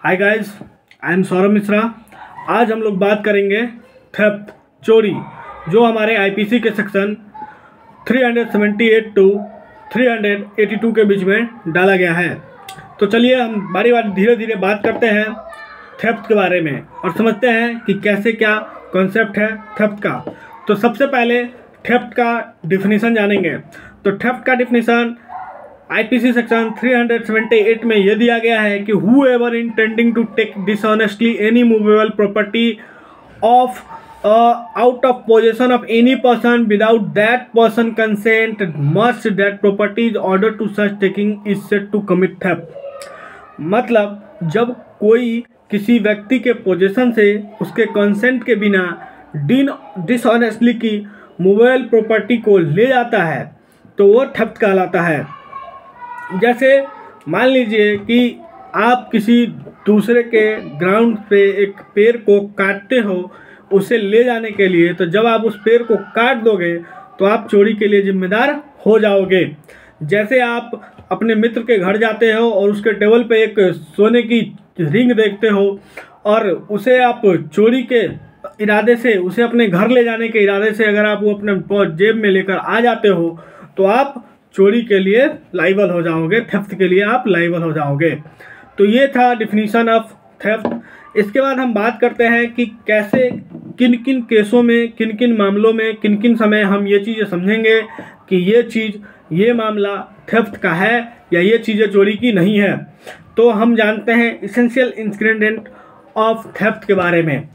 Hi guys, I am Saurabh Mishra. आज हम लोग बात करेंगे थेफ्ट, चोरी, जो हमारे आईपीसी के सेक्शन 378 टू 382 के बीच में डाला गया है। तो चलिए हम बारी बारी धीरे धीरे बात करते हैं थेफ्ट के बारे में और समझते हैं कि कैसे क्या कॉन्सेप्ट है थेफ्ट का। तो सबसे पहले थेफ्ट का डिफिनीशन जानेंगे। तो थेफ्ट का डिफिनीशन आईपीसी सेक्शन 378 में यह दिया गया है कि whoever intending to take dishonestly any movable property of out of possession of any person without that person consent must that property is order to such taking is said to commit theft। मतलब जब कोई किसी व्यक्ति के possession से उसके consent के बिना डिसऑनेस्टली की मूवेबल प्रॉपर्टी को ले जाता है तो वो थेफ्ट कहलाता है। जैसे मान लीजिए कि आप किसी दूसरे के ग्राउंड पे एक पेड़ को काटते हो उसे ले जाने के लिए, तो जब आप उस पेड़ को काट दोगे तो आप चोरी के लिए जिम्मेदार हो जाओगे। जैसे आप अपने मित्र के घर जाते हो और उसके टेबल पे एक सोने की रिंग देखते हो और उसे आप चोरी के इरादे से, उसे अपने घर ले जाने के इरादे से अगर आप वो अपने जेब में लेकर आ जाते हो तो आप चोरी के लिए लाइबल हो जाओगे, थेफ्ट के लिए आप लाइबल हो जाओगे। तो ये था डिफिनीशन ऑफ थेफ्ट। इसके बाद हम बात करते हैं कि कैसे किन किन केसों में, किन किन मामलों में, किन किन समय हम ये चीज़ें समझेंगे कि ये चीज़, ये मामला थेफ्ट का है या ये चीज़ें चोरी की नहीं है। तो हम जानते हैं इसेंशियल इंग्रेडिएंट ऑफ थेफ्ट के बारे में।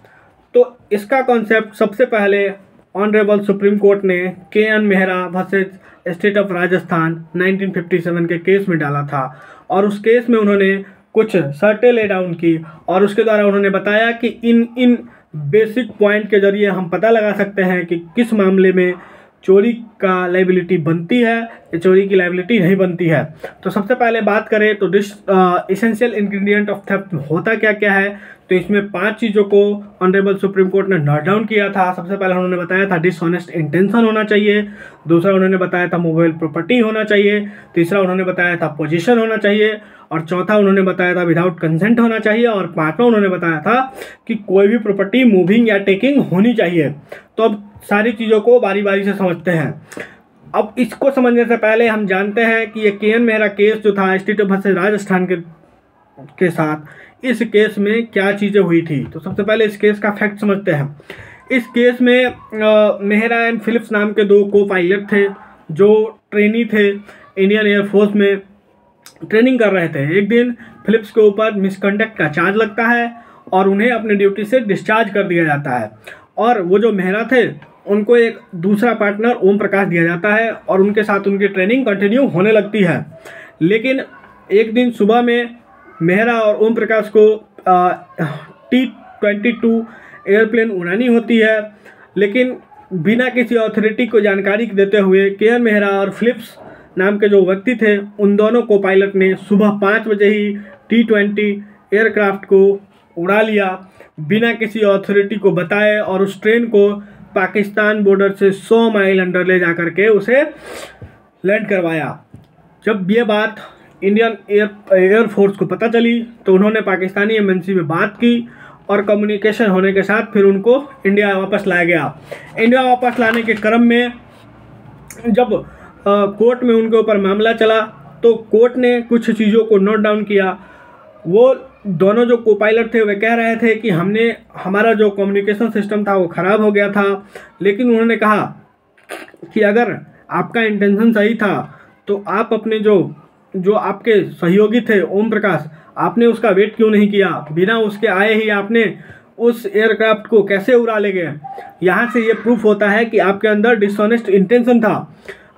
तो इसका कॉन्सेप्ट सबसे पहले ऑनरेबल सुप्रीम कोर्ट ने K. N.. Mehra versus state of Rajasthan 1957 के केस में डाला था और उस केस में उन्होंने कुछ शर्तें ले डाउन की और उसके द्वारा उन्होंने बताया कि इन बेसिक पॉइंट के जरिए हम पता लगा सकते हैं कि किस मामले में चोरी का लाइबिलिटी बनती है या चोरी की लाइबिलिटी नहीं बनती है। तो सबसे पहले बात करें तो इसेंशियल इंग्रेडिएंट ऑफ थेफ्ट होता क्या क्या है। तो इसमें 5 चीज़ों को ऑनरेबल सुप्रीम कोर्ट ने नोट डाउन किया था। सबसे पहले उन्होंने बताया था डिसऑनेस्ट इंटेंशन होना चाहिए, दूसरा उन्होंने बताया था मूवेबल प्रॉपर्टी होना चाहिए, तीसरा उन्होंने बताया था पोजीशन होना चाहिए और चौथा उन्होंने बताया था विदाउट कंसेंट होना चाहिए और पांचवा उन्होंने बताया था कि कोई भी प्रॉपर्टी मूविंग या टेकिंग होनी चाहिए। तो अब सारी चीज़ों को बारी बारी से समझते हैं। अब इसको समझने से पहले हम जानते हैं कि ये के.एन. मेहरा केस जो था स्टेट ऑफ राजस्थान के साथ, इस केस में क्या चीज़ें हुई थी। तो सबसे पहले इस केस का फैक्ट समझते हैं। इस केस में मेहरा एंड फिलिप्स नाम के 2 को पायलट थे जो ट्रेनी थे, इंडियन एयरफोर्स में ट्रेनिंग कर रहे थे। एक दिन फिलिप्स के ऊपर मिसकंडक्ट का चार्ज लगता है और उन्हें अपने ड्यूटी से डिस्चार्ज कर दिया जाता है और वो जो मेहरा थे उनको एक दूसरा पार्टनर ओम प्रकाश दिया जाता है और उनके साथ उनकी ट्रेनिंग कंटिन्यू होने लगती है। लेकिन एक दिन सुबह में मेहरा और ओम प्रकाश को T-22 एयरप्लेन उड़ानी होती है, लेकिन बिना किसी अथॉरिटी को जानकारी देते हुए के.एन. मेहरा और फिलिप्स नाम के जो व्यक्ति थे उन दोनों को पायलट ने सुबह 5 बजे ही T-20 एयरक्राफ्ट को उड़ा लिया बिना किसी अथॉरिटी को बताए और उस ट्रेन को पाकिस्तान बॉर्डर से 100 माइल अंदर ले जा करके उसे लैंड करवाया। जब ये बात इंडियन एयरफोर्स को पता चली तो उन्होंने पाकिस्तानी एमबेसी में बात की और कम्युनिकेशन होने के साथ फिर उनको इंडिया वापस लाया गया। इंडिया वापस लाने के क्रम में जब कोर्ट में उनके ऊपर मामला चला तो कोर्ट ने कुछ चीज़ों को नोट डाउन किया। वो दोनों जो को पायलट थे वे कह रहे थे कि हमारा जो कम्युनिकेशन सिस्टम था वो ख़राब हो गया था, लेकिन उन्होंने कहा कि अगर आपका इंटेंशन सही था तो आप अपने जो आपके सहयोगी थे ओम प्रकाश, आपने उसका वेट क्यों नहीं किया, बिना उसके आए ही आपने उस एयरक्राफ्ट को कैसे उड़ा ले गए। यहाँ से ये प्रूफ होता है कि आपके अंदर डिसऑनेस्ट इंटेंशन था।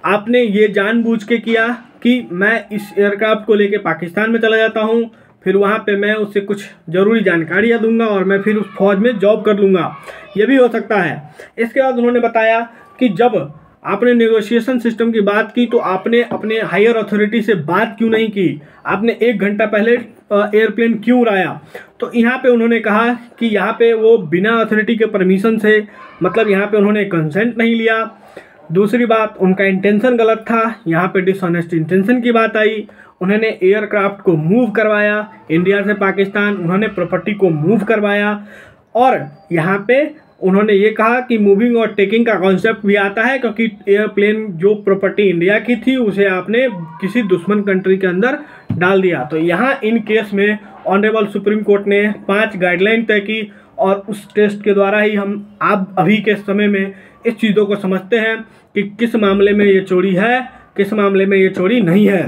आपने ये जानबूझ के किया कि मैं इस एयरक्राफ्ट को लेके पाकिस्तान में चला जाता हूँ, फिर वहाँ पे मैं उससे कुछ ज़रूरी जानकारियाँ दूंगा और मैं फिर उस फौज में जॉब कर लूँगा, ये भी हो सकता है। इसके बाद उन्होंने बताया कि जब आपने नेगोशिएशन सिस्टम की बात की तो आपने अपने हायर अथॉरिटी से बात क्यों नहीं की, आपने 1 घंटा पहले एयरप्लेन क्यों उड़ाया। तो यहाँ पे उन्होंने कहा कि यहाँ पे वो बिना अथॉरिटी के परमिशन से, मतलब यहाँ पे उन्होंने कंसेंट नहीं लिया। दूसरी बात, उनका इंटेंशन गलत था, यहाँ पे डिसऑनेस्ट इंटेंशन की बात आई। उन्होंने एयरक्राफ्ट को मूव करवाया इंडिया से पाकिस्तान, उन्होंने प्रॉपर्टी को मूव करवाया। और यहाँ पे उन्होंने ये कहा कि मूविंग और टेकिंग का कॉन्सेप्ट भी आता है, क्योंकि एयरप्लेन जो प्रॉपर्टी इंडिया की थी उसे आपने किसी दुश्मन कंट्री के अंदर डाल दिया। तो यहाँ इन केस में ऑनरेबल सुप्रीम कोर्ट ने 5 गाइडलाइन तय की, और उस टेस्ट के द्वारा ही हम आप अभी के समय में इस चीज़ों को समझते हैं कि किस मामले में ये चोरी है, किस मामले में ये चोरी नहीं है।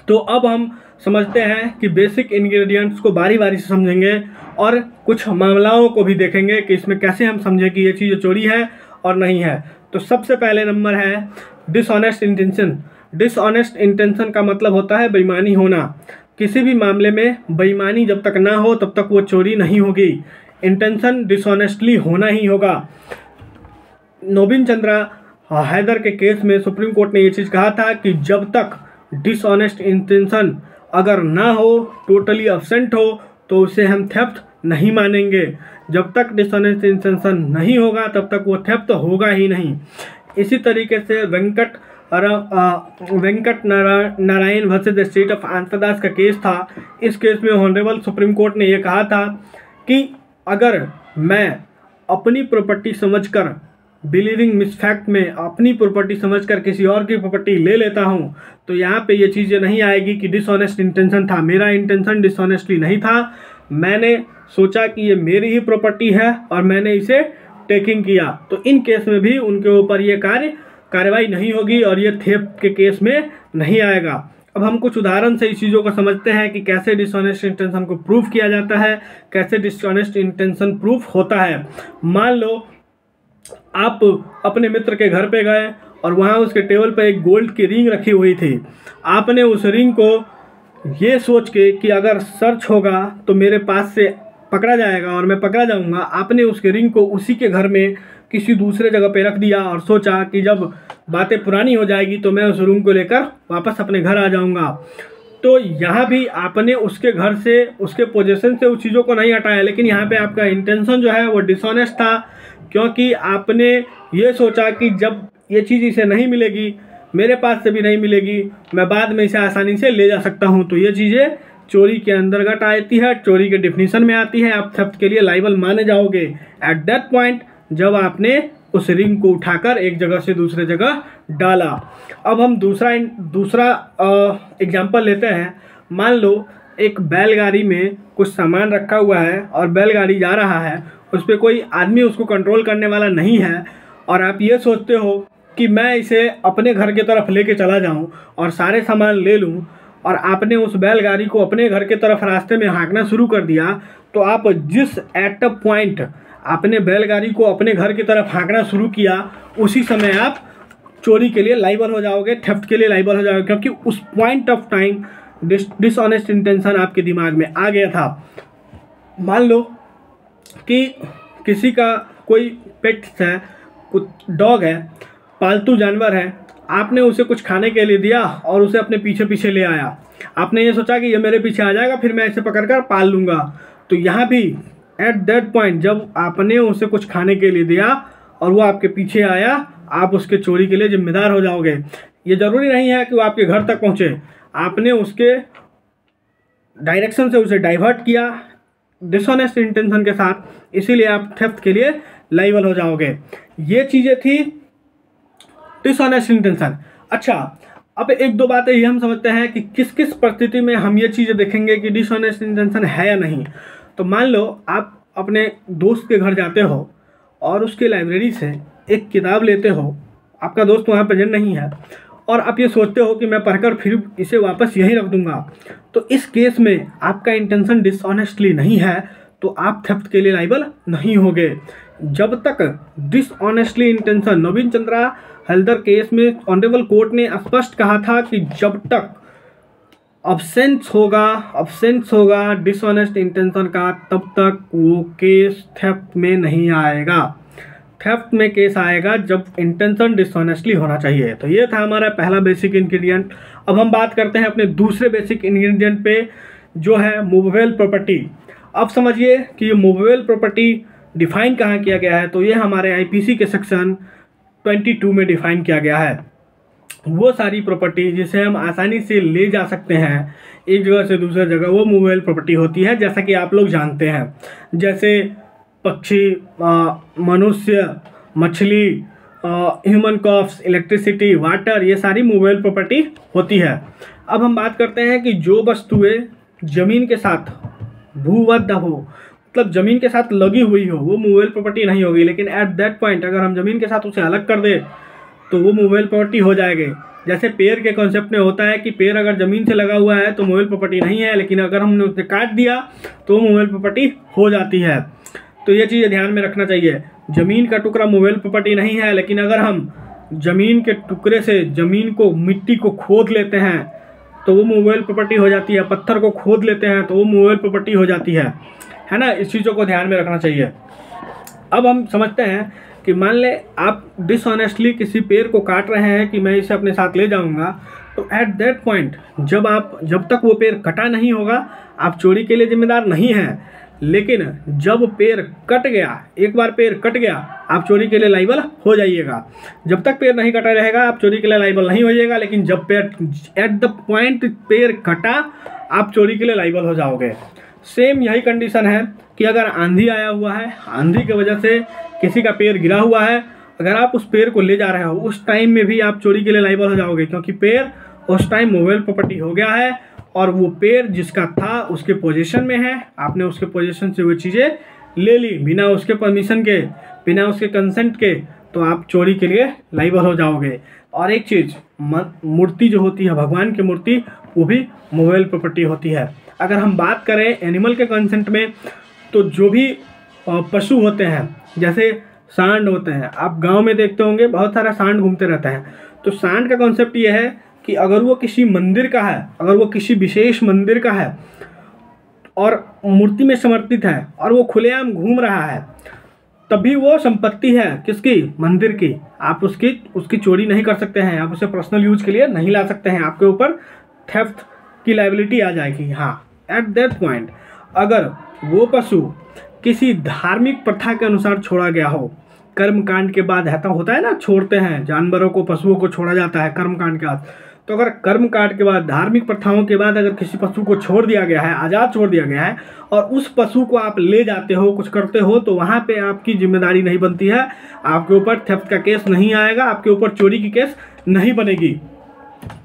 तो अब हम समझते हैं कि बेसिक इंग्रेडिएंट्स को बारी बारी से समझेंगे और कुछ मामलाओं को भी देखेंगे कि इसमें कैसे हम समझें कि ये चीज़ चोरी है और नहीं है। तो सबसे पहले नंबर है डिसऑनेस्ट इंटेंशन। डिसऑनेस्ट इंटेंशन का मतलब होता है बेईमानी होना। किसी भी मामले में बेईमानी जब तक ना हो तब तक वो चोरी नहीं होगी। इंटेंशन डिसऑनेस्टली होना ही होगा। नोबिन चंद्रा हैदर के केस में सुप्रीम कोर्ट ने ये चीज़ कहा था कि जब तक डिसऑनेस्ट इंटेंशन अगर ना हो, टोटली एब्सेंट हो, तो उसे हम थेफ्ट नहीं मानेंगे। जब तक डिसऑनेस्ट इंटेंशन नहीं होगा तब तक वो थेफ्ट होगा ही नहीं। इसी तरीके से Venkat Narayan versus state of Andhra Pradesh का केस था। इस केस में ऑनरेबल सुप्रीम कोर्ट ने ये कहा था कि अगर मैं अपनी प्रॉपर्टी समझकर बिलीविंग मिसफैक्ट में अपनी प्रॉपर्टी समझकर किसी और की प्रॉपर्टी ले लेता हूं, तो यहाँ पे ये चीज़ें नहीं आएगी कि डिसऑनेस्ट इंटेंशन था। मेरा इंटेंशन डिसऑनेस्टली नहीं था, मैंने सोचा कि ये मेरी ही प्रॉपर्टी है और मैंने इसे टेकिंग किया। तो इन केस में भी उनके ऊपर ये कार्रवाई नहीं होगी और ये थेफ्ट के केस में नहीं आएगा। अब हम कुछ उदाहरण से इस चीज़ों को समझते हैं कि कैसे डिसऑनेस्ट इंटेंशन को प्रूफ किया जाता है, कैसे डिसऑनेस्ट इंटेंशन प्रूफ होता है। मान लो आप अपने मित्र के घर पे गए और वहाँ उसके टेबल पे एक गोल्ड की रिंग रखी हुई थी। आपने उस रिंग को ये सोच के कि अगर सर्च होगा तो मेरे पास से पकड़ा जाएगा और मैं पकड़ा जाऊंगा, आपने उसके रिंग को उसी के घर में किसी दूसरे जगह पे रख दिया और सोचा कि जब बातें पुरानी हो जाएगी तो मैं उस रिंग को लेकर वापस अपने घर आ जाऊंगा। तो यहाँ भी आपने उसके घर से, उसके पोजीशन से उस चीज़ों को नहीं हटाया, लेकिन यहाँ पे आपका इंटेंशन जो है वो डिसऑनेस्ट था, क्योंकि आपने ये सोचा कि जब ये चीज़ इसे नहीं मिलेगी, मेरे पास से भी नहीं मिलेगी, मैं बाद में इसे आसानी से ले जा सकता हूँ। तो ये चीज़ें चोरी के अंतर्गत आती है, चोरी के डिफिनीशन में आती है। आप थेफ्ट के लिए लाइबल माने जाओगे एट दैट पॉइंट जब आपने उस रिंग को उठाकर एक जगह से दूसरे जगह डाला। अब हम दूसरा एग्जाम्पल लेते हैं। मान लो एक बैलगाड़ी में कुछ सामान रखा हुआ है और बैलगाड़ी जा रहा है, उस पर कोई आदमी उसको कंट्रोल करने वाला नहीं है, और आप ये सोचते हो कि मैं इसे अपने घर की तरफ लेके चला जाऊं और सारे सामान ले लूं, और आपने उस बैलगाड़ी को अपने घर की तरफ रास्ते में हाँकना शुरू कर दिया। तो आप जिस एट अ पॉइंट आपने बैलगाड़ी को अपने घर की तरफ हाँकना शुरू किया, उसी समय आप चोरी के लिए लाइबल हो जाओगे, थेफ्ट के लिए लाइबल हो जाओगे, क्योंकि उस point of time dishonest intention आपके दिमाग में आ गया था। मान लो कि किसी का कोई पेट्स है, कुछ डॉग है, पालतू जानवर है, आपने उसे कुछ खाने के लिए दिया और उसे अपने पीछे पीछे ले आया। आपने ये सोचा कि ये मेरे पीछे आ जाएगा, फिर मैं इसे पकड़कर पाल लूँगा। तो यहाँ भी एट दैट पॉइंट जब आपने उसे कुछ खाने के लिए दिया और वो आपके पीछे आया, आप उसके चोरी के लिए जिम्मेदार हो जाओगे। ये ज़रूरी नहीं है कि वो आपके घर तक पहुँचे, आपने उसके डायरेक्शन से उसे डाइवर्ट किया डिसऑनेस्ट इंटेंशन के साथ, इसीलिए आप थेफ्ट के लिए लाइबल हो जाओगे। ये चीज़ें थी डिसऑनेस्ट इंटेंशन। अच्छा, अब एक दो बातें ये हम समझते हैं कि किस किस परिस्थिति में हम ये चीज़ें देखेंगे कि डिसऑनेस्ट इंटेंशन है या नहीं। तो मान लो आप अपने दोस्त के घर जाते हो और उसके लाइब्रेरी से एक किताब लेते हो, आपका दोस्त वहाँ प्रेजेंट नहीं है, और आप ये सोचते हो कि मैं पढ़कर फिर इसे वापस यहीं रख दूंगा। तो इस केस में आपका इंटेंशन डिसऑनेस्टली नहीं है, तो आप थेफ्ट के लिए लाइबल नहीं होगे। जब तक dishonestly intention, Nobin Chandra Haidar case में ऑनरेबल कोर्ट ने स्पष्ट कहा था कि जब तक अब्सेंस होगा डिसऑनेस्ट इंटेंशन का, तब तक वो केस थेफ्ट में नहीं आएगा। थेफ्ट में केस आएगा जब इंटेंशन डिसऑनेस्टली होना चाहिए। तो ये था हमारा पहला बेसिक इंग्रेडिएंट। अब हम बात करते हैं अपने दूसरे बेसिक इंग्रेडिएंट पे, जो है मूवेबल प्रॉपर्टी। अब समझिए कि ये मूवेबल प्रॉपर्टी डिफाइन कहाँ किया गया है। तो ये हमारे आईपीसी के सेक्शन 22 में डिफाइन किया गया है। वो सारी प्रॉपर्टी जिसे हम आसानी से ले जा सकते हैं एक जगह से दूसरी जगह, वो मूवेबल प्रॉपर्टी होती है। जैसा कि आप लोग जानते हैं, जैसे पक्षी, मनुष्य, मछली, ह्यूमन कॉप्स, इलेक्ट्रिसिटी, वाटर, ये सारी मूवेबल प्रॉपर्टी होती है। अब हम बात करते हैं कि जो वस्तुएं ज़मीन के साथ भूबद्ध हो, मतलब ज़मीन के साथ लगी हुई हो, वो मूवेबल प्रॉपर्टी नहीं होगी। लेकिन एट दैट पॉइंट अगर हम ज़मीन के साथ उसे अलग कर दे तो वो मूवेबल प्रॉपर्टी हो जाएगी। जैसे पेड़ के कॉन्सेप्ट में होता है कि पेड़ अगर ज़मीन से लगा हुआ है तो मूवेबल प्रॉपर्टी नहीं है, लेकिन अगर हमने उसे काट दिया तो वो मूवेबल प्रॉपर्टी हो जाती है। तो ये चीज़ ध्यान में रखना चाहिए। ज़मीन का टुकड़ा मूवेबल प्रॉपर्टी नहीं है, लेकिन अगर हम ज़मीन के टुकड़े से ज़मीन को, मिट्टी को खोद लेते हैं तो वो मूवेबल प्रॉपर्टी हो जाती है। पत्थर को खोद लेते हैं तो वो मूवेबल प्रॉपर्टी हो जाती है ना। इस चीज़ों को ध्यान में रखना चाहिए। अब हम समझते हैं कि मान ले आप डिसऑनेस्टली किसी पेड़ को काट रहे हैं कि मैं इसे अपने साथ ले जाऊंगा, तो एट दैट पॉइंट जब तक वो पेड़ कटा नहीं होगा आप चोरी के लिए जिम्मेदार नहीं हैं। लेकिन जब पेड़ कट गया, एक बार पेड़ कट गया, आप चोरी के लिए लाइबल हो जाइएगा। जब तक पेड़ नहीं कटा रहेगा आप चोरी के लिए लाइबल नहीं होइएगा, लेकिन जब पेड़ एट द पॉइंट पेड़ कटा आप चोरी के लिए लाइबल हो जाओगे। सेम यही कंडीशन है कि अगर आंधी आया हुआ है, आंधी की वजह से किसी का पेड़ गिरा हुआ है, अगर आप उस पेड़ को ले जा रहे हो उस टाइम में भी आप चोरी के लिए लाइबल हो जाओगे, क्योंकि पेड़ उस टाइम मूवेबल प्रॉपर्टी हो गया है और वो पेड़ जिसका था उसके पोजीशन में है। आपने उसके पोजीशन से वो चीज़ें ले ली बिना उसके परमिशन के, बिना उसके कंसेंट के, तो आप चोरी के लिए लाइबल हो जाओगे। और एक चीज़, मूर्ति जो होती है, भगवान की मूर्ति, वो भी मूवेबल प्रॉपर्टी होती है। अगर हम बात करें एनिमल के कंसेंट में, तो जो भी पशु होते हैं, जैसे सांड होते हैं, आप गांव में देखते होंगे बहुत सारा सांड घूमते रहता है। तो सांड का कॉन्सेप्ट ये है कि अगर वो किसी मंदिर का है, अगर वो किसी विशेष मंदिर का है और मूर्ति में समर्पित है और वो खुलेआम घूम रहा है, तभी वो संपत्ति है किसकी? मंदिर की। आप उसकी चोरी नहीं कर सकते हैं, आप उसे पर्सनल यूज के लिए नहीं ला सकते हैं, आपके ऊपर थेफ्ट की लायबिलिटी आ जाएगी। हाँ, एट दैट पॉइंट अगर वो पशु किसी धार्मिक प्रथा के अनुसार छोड़ा गया हो, कर्मकांड के बाद ऐसा होता है ना, छोड़ते हैं जानवरों को, पशुओं को छोड़ा जाता है कर्मकांड के बाद, तो अगर कर्मकांड के बाद, धार्मिक प्रथाओं के बाद अगर किसी पशु को छोड़ दिया गया है, आज़ाद छोड़ दिया गया है, और उस पशु को आप ले जाते हो, कुछ करते हो, तो वहाँ पे आपकी जिम्मेदारी नहीं बनती है, आपके ऊपर थेफ्ट का केस नहीं आएगा, आपके ऊपर चोरी की केस नहीं बनेगी।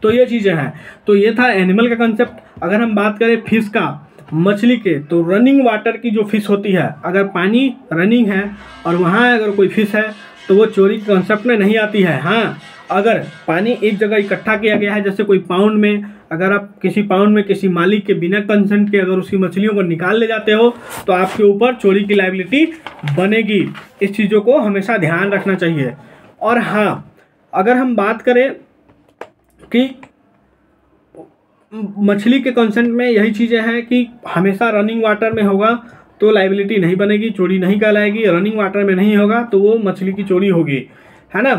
तो ये चीज़ें हैं। तो ये था एनिमल का कंसेप्ट। अगर हम बात करें फिश का, मछली के, तो रनिंग वाटर की जो फिश होती है, अगर पानी रनिंग है और वहाँ अगर कोई फिश है तो वो चोरी के कंसेप्ट में नहीं आती है। हाँ, अगर पानी एक जगह इकट्ठा किया गया है, जैसे कोई पाउंड में, अगर आप किसी पाउंड में किसी मालिक के बिना कंसेंट के अगर उसकी मछलियों को निकाल ले जाते हो तो आपके ऊपर चोरी की लायबिलिटी बनेगी। इस चीज़ों को हमेशा ध्यान रखना चाहिए। और हाँ, अगर हम बात करें कि मछली के कंसेंट में यही चीज़ें हैं कि हमेशा रनिंग वाटर में होगा तो लायबिलिटी नहीं बनेगी, चोरी नहीं कहलाएगी। रनिंग वाटर में नहीं होगा तो वो मछली की चोरी होगी, है ना।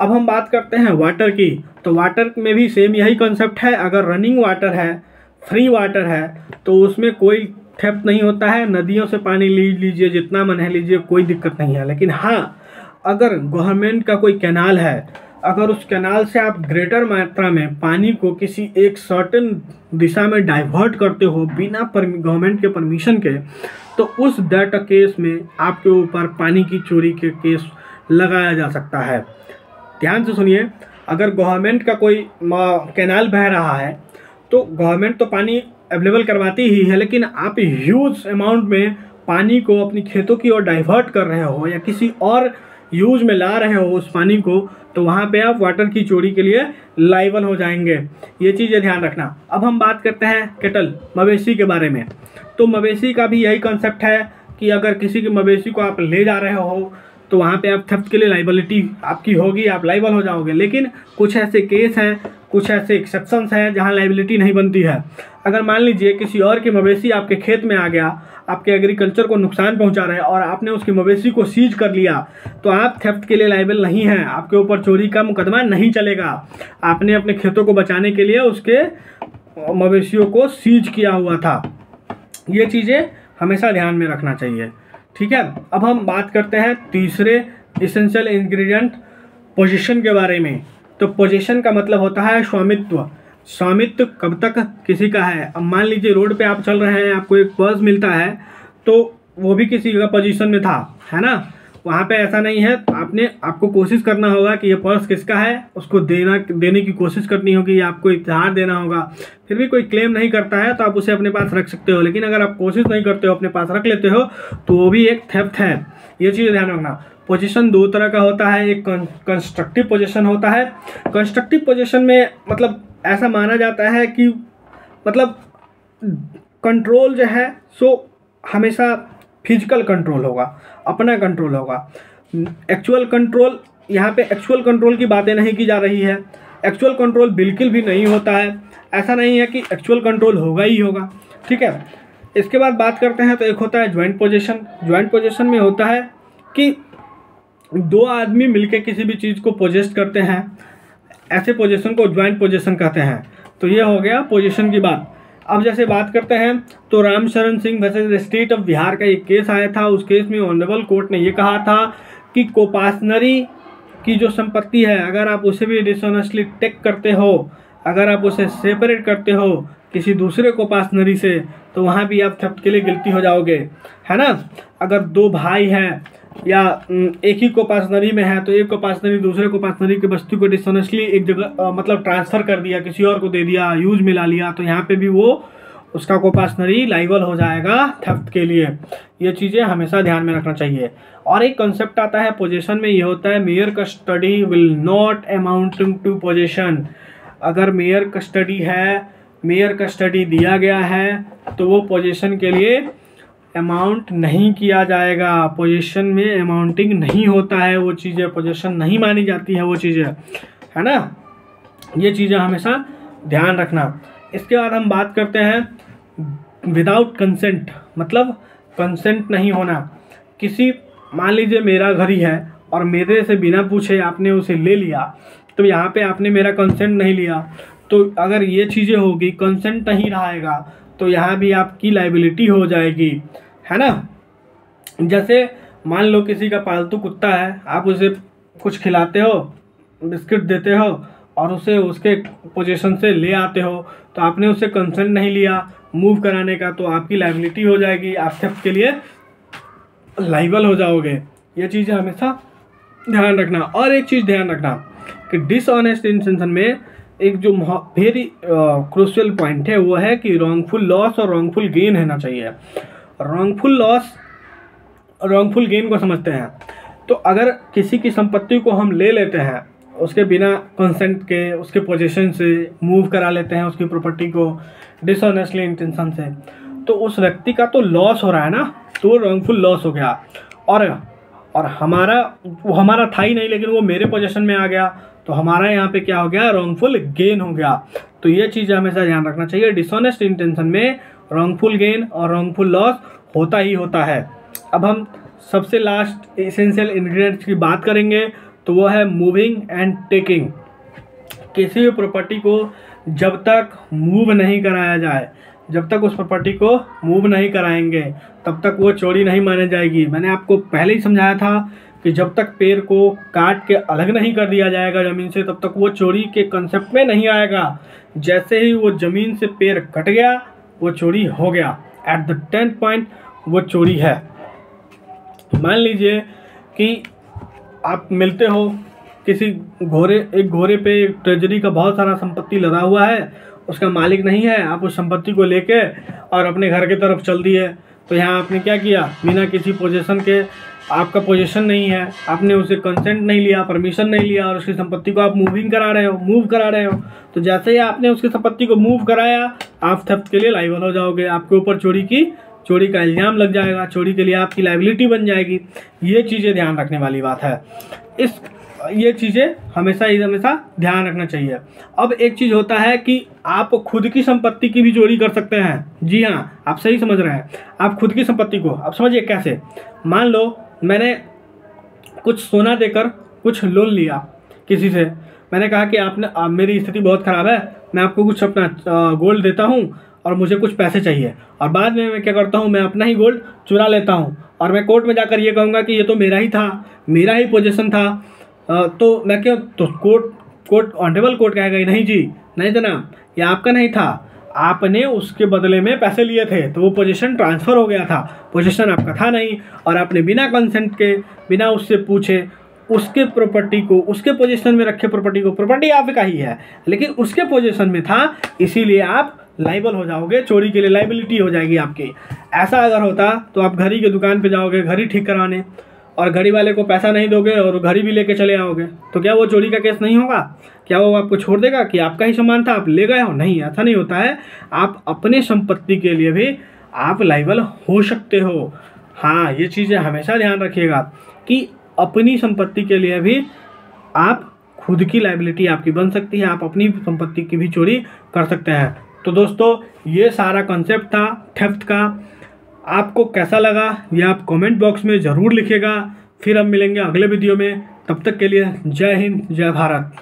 अब हम बात करते हैं वाटर की, तो वाटर में भी सेम यही कंसेप्ट है। अगर रनिंग वाटर है, फ्री वाटर है, तो उसमें कोई थेफ्ट नहीं होता है। नदियों से पानी लीजिए, जितना मन है लीजिए, कोई दिक्कत नहीं है। लेकिन हाँ, अगर गवर्नमेंट का कोई कैनाल है, अगर उस कैनाल से आप ग्रेटर मात्रा में पानी को किसी एक सर्टेन दिशा में डाइवर्ट करते हो बिना गवर्नमेंट के परमिशन के, तो उस दैट केस में आपके ऊपर पानी की चोरी के केस लगाया जा सकता है। ध्यान से सुनिए, अगर गवर्नमेंट का कोई कैनाल बह रहा है तो गवर्नमेंट तो पानी अवेलेबल करवाती ही है, लेकिन आप ह्यूज अमाउंट में पानी को अपनी खेतों की ओर डाइवर्ट कर रहे हो या किसी और यूज में ला रहे हो उस पानी को, तो वहाँ पे आप वाटर की चोरी के लिए लायबल हो जाएंगे। ये चीज़ें ध्यान रखना। अब हम बात करते हैं कैटल, मवेशी के बारे में। तो मवेशी का भी यही कॉन्सेप्ट है कि अगर किसी के मवेशी को आप ले जा रहे हो तो वहाँ पे आप थेफ्ट के लिए लायबिलिटी आपकी होगी, आप लायबल हो जाओगे। लेकिन कुछ ऐसे केस हैं, कुछ ऐसे एक्सेप्शंस हैं जहाँ लायबिलिटी नहीं बनती है। अगर मान लीजिए किसी और के मवेशी आपके खेत में आ गया, आपके एग्रीकल्चर को नुकसान पहुंचा रहे हैं और आपने उसकी मवेशी को सीज कर लिया, तो आप थेफ्ट के लिए लायबल नहीं हैं, आपके ऊपर चोरी का मुकदमा नहीं चलेगा। आपने अपने खेतों को बचाने के लिए उसके मवेशियों को सीज किया हुआ था। ये चीज़ें हमेशा ध्यान में रखना चाहिए, ठीक है। अब हम बात करते हैं तीसरे एसेंशियल इंग्रेडिएंट पोजीशन के बारे में। तो पोजीशन का मतलब होता है स्वामित्व। स्वामित्व कब तक किसी का है। अब मान लीजिए रोड पे आप चल रहे हैं, आपको एक पर्स मिलता है, तो वो भी किसी का पोजीशन में था, है ना। वहाँ पे ऐसा नहीं है, आपको कोशिश करना होगा कि ये पर्स किसका है, उसको देने की कोशिश करनी होगी, आपको इत्तेहार देना होगा। फिर भी कोई क्लेम नहीं करता है तो आप उसे अपने पास रख सकते हो, लेकिन अगर आप कोशिश नहीं करते हो, अपने पास रख लेते हो, तो वो भी एक थेफ्ट है। ये चीज़ ध्यान रखना। पोजीशन दो तरह का होता है, एक कंस्ट्रक्टिव पोजीशन होता है। कंस्ट्रक्टिव पोजीशन में मतलब ऐसा माना जाता है कि मतलब कंट्रोल जो है सो हमेशा फिजिकल कंट्रोल होगा, अपना कंट्रोल होगा। एक्चुअल कंट्रोल, यहाँ पे एक्चुअल कंट्रोल की बातें नहीं की जा रही है। एक्चुअल कंट्रोल बिल्कुल भी नहीं होता है, ऐसा नहीं है कि एक्चुअल कंट्रोल होगा ही होगा, ठीक है। इसके बाद बात करते हैं तो एक होता है ज्वाइंट पोजीशन। ज्वाइंट पोजीशन में होता है कि दो आदमी मिलकर किसी भी चीज़ को पोजेस्ट करते हैं, ऐसे पोजीशन को ज्वाइंट पोजीशन कहते हैं। तो ये हो गया पोजीशन की बात। अब जैसे बात करते हैं तो Ramsharan Singh versus state of Bihar का एक केस आया था। उस केस में ऑनरेबल कोर्ट ने ये कहा था कि कोपासनरी की जो संपत्ति है, अगर आप उसे भी डिसऑनेस्टली टेक करते हो, अगर आप उसे सेपरेट करते हो किसी दूसरे कोपासनरी से, तो वहाँ भी आप थेफ्ट के लिए गिल्टी हो जाओगे, है ना। अगर दो भाई हैं या एक ही कोपासनरी में है, तो एक कोपासनरी दूसरे कोपासनरी की वस्तु को डिसऑनेस्टली एक जगह मतलब ट्रांसफ़र कर दिया, किसी और को दे दिया, यूज में ला लिया, तो यहाँ पे भी वो उसका कोपासनरी लाइबल हो जाएगा थेफ्ट के लिए। ये चीज़ें हमेशा ध्यान में रखना चाहिए। और एक कंसेप्ट आता है पोजीशन में, ये होता है mere custody will not amounting to possession. अगर मेयर कस्टडी है, मेयर कस्टडी दिया गया है, तो वो पोजीशन के लिए अमाउंट नहीं किया जाएगा। पोजीशन में अमाउंटिंग नहीं होता है, वो चीज़ें पोजीशन नहीं मानी जाती है, वो चीज़ें, है ना। ये चीज़ें हमेशा ध्यान रखना। इसके बाद हम बात करते हैं विदाउट कंसेंट, मतलब कंसेंट नहीं होना। किसी, मान लीजिए मेरा घर ही है और मेरे से बिना पूछे आपने उसे ले लिया, तो यहाँ पे आपने मेरा कंसेंट नहीं लिया, तो अगर ये चीज़ें होगी, कंसेंट नहीं रहेगा, तो यहाँ भी आपकी लाइबिलिटी हो जाएगी, है ना। जैसे मान लो किसी का पालतू कुत्ता है, आप उसे कुछ खिलाते हो, बिस्किट देते हो और उसे उसके पोजीशन से ले आते हो, तो आपने उससे कंसेंट नहीं लिया मूव कराने का, तो आपकी लाइबिलिटी हो जाएगी, आप थेफ्ट के लिए लाइबल हो जाओगे। ये चीज़ें हमेशा ध्यान रखना। और एक चीज़ ध्यान रखना कि डिसऑनेस्ट इंटेंशन में एक जो वेरी क्रूशियल पॉइंट है वो है कि रॉन्गफुल लॉस और रॉन्गफुल गेन होना चाहिए। रॉन्गफुल लॉस, रॉन्गफुल गेन को समझते हैं। तो अगर किसी की संपत्ति को हम ले लेते हैं उसके बिना कंसेंट के, उसके पोजीशन से मूव करा लेते हैं उसकी प्रॉपर्टी को डिसऑनेस्टली इंटेंशन से, तो उस व्यक्ति का तो लॉस हो रहा है ना, तो रॉन्गफुल लॉस हो गया। और वो हमारा था ही नहीं, लेकिन वो मेरे पोजीशन में आ गया, तो हमारा यहाँ पे क्या हो गया, रॉन्गफुल गेन हो गया। तो ये चीज़ हमेशा ध्यान रखना चाहिए। डिसऑनेस्ट इंटेंशन में रॉन्गफुल गेन और रॉन्गफुल लॉस होता ही होता है। अब हम सबसे लास्ट एसेंशियल इंग्रेडिएंट्स की बात करेंगे, तो वो है मूविंग एंड टेकिंग। किसी भी प्रॉपर्टी को जब तक मूव नहीं कराया जाए, जब तक उस प्रॉपर्टी को मूव नहीं कराएंगे, तब तक वो चोरी नहीं मानी जाएगी। मैंने आपको पहले ही समझाया था कि जब तक पेड़ को काट के अलग नहीं कर दिया जाएगा ज़मीन से, तब तक वो चोरी के कंसेप्ट में नहीं आएगा। जैसे ही वो ज़मीन से पेड़ कट गया, वो चोरी हो गया। एट द 10th पॉइंट वो चोरी है। मान लीजिए कि आप मिलते हो किसी एक घोड़े पे ट्रेजरी का बहुत सारा संपत्ति लदा हुआ है, उसका मालिक नहीं है, आप उस संपत्ति को लेके और अपने घर की तरफ चल दिए। तो यहाँ आपने क्या किया, बिना किसी पोजीशन के, आपका पोजीशन नहीं है, आपने उसे कंसेंट नहीं लिया, परमिशन नहीं लिया, और उसकी संपत्ति को आप मूव करा रहे हो। तो जैसे ही आपने उसकी संपत्ति को मूव कराया, आप थेफ्ट के लिए लाइबल हो जाओगे। आपके ऊपर चोरी का इल्ज़ाम लग जाएगा, चोरी के लिए आपकी लाइबिलिटी बन जाएगी। ये चीज़ें ध्यान रखने वाली बात है। ये चीज़ें हमेशा ध्यान रखना चाहिए। अब एक चीज़ होता है कि आप खुद की संपत्ति की भी चोरी कर सकते हैं। जी हाँ, आप सही समझ रहे हैं। आप खुद की संपत्ति को, आप समझिए कैसे। मान लो मैंने कुछ सोना देकर कुछ लोन लिया किसी से, मैंने कहा कि मेरी स्थिति बहुत ख़राब है, मैं आपको कुछ अपना गोल्ड देता हूँ और मुझे कुछ पैसे चाहिए, और बाद में मैं क्या करता हूँ, मैं अपना ही गोल्ड चुरा लेता हूँ और मैं कोर्ट में जाकर ये कहूँगा कि ये तो मेरा ही था, मेरा ही पोजीशन था। तो मैं क्यों, तो कोर्ट कोर्ट, ऑनरेबल कोर्ट कहेगा नहीं जी, नहीं जनाब, ये आपका नहीं था, आपने उसके बदले में पैसे लिए थे, तो वो पोजीशन ट्रांसफ़र हो गया था, पोजीशन आपका था नहीं, और आपने बिना कंसेंट के, बिना उससे पूछे उसके प्रॉपर्टी को, उसके पोजीशन में रखे प्रॉपर्टी को, प्रॉपर्टी आपका ही है लेकिन उसके पोजीशन में था, इसीलिए आप लाइबल हो जाओगे, चोरी के लिए लाइबिलिटी हो जाएगी आपकी। ऐसा अगर होता तो आप घड़ी की दुकान पे जाओगे घड़ी ठीक कराने, और घड़ी वाले को पैसा नहीं दोगे और घड़ी भी लेके चले आओगे, तो क्या वो चोरी का केस नहीं होगा? क्या वो आपको छोड़ देगा कि आपका ही सामान था, आप ले गए हो? नहीं, ऐसा नहीं होता है। आप अपने संपत्ति के लिए भी आप लाइबल हो सकते हो। हाँ, ये चीज़ें हमेशा ध्यान रखिएगा कि अपनी संपत्ति के लिए भी आप खुद की लाइबिलिटी आपकी बन सकती है, आप अपनी संपत्ति की भी चोरी कर सकते हैं। तो दोस्तों, ये सारा कॉन्सेप्ट था थेफ्ट का। आपको कैसा लगा ये आप कमेंट बॉक्स में ज़रूर लिखिएगा। फिर हम मिलेंगे अगले वीडियो में, तब तक के लिए जय हिंद, जय भारत।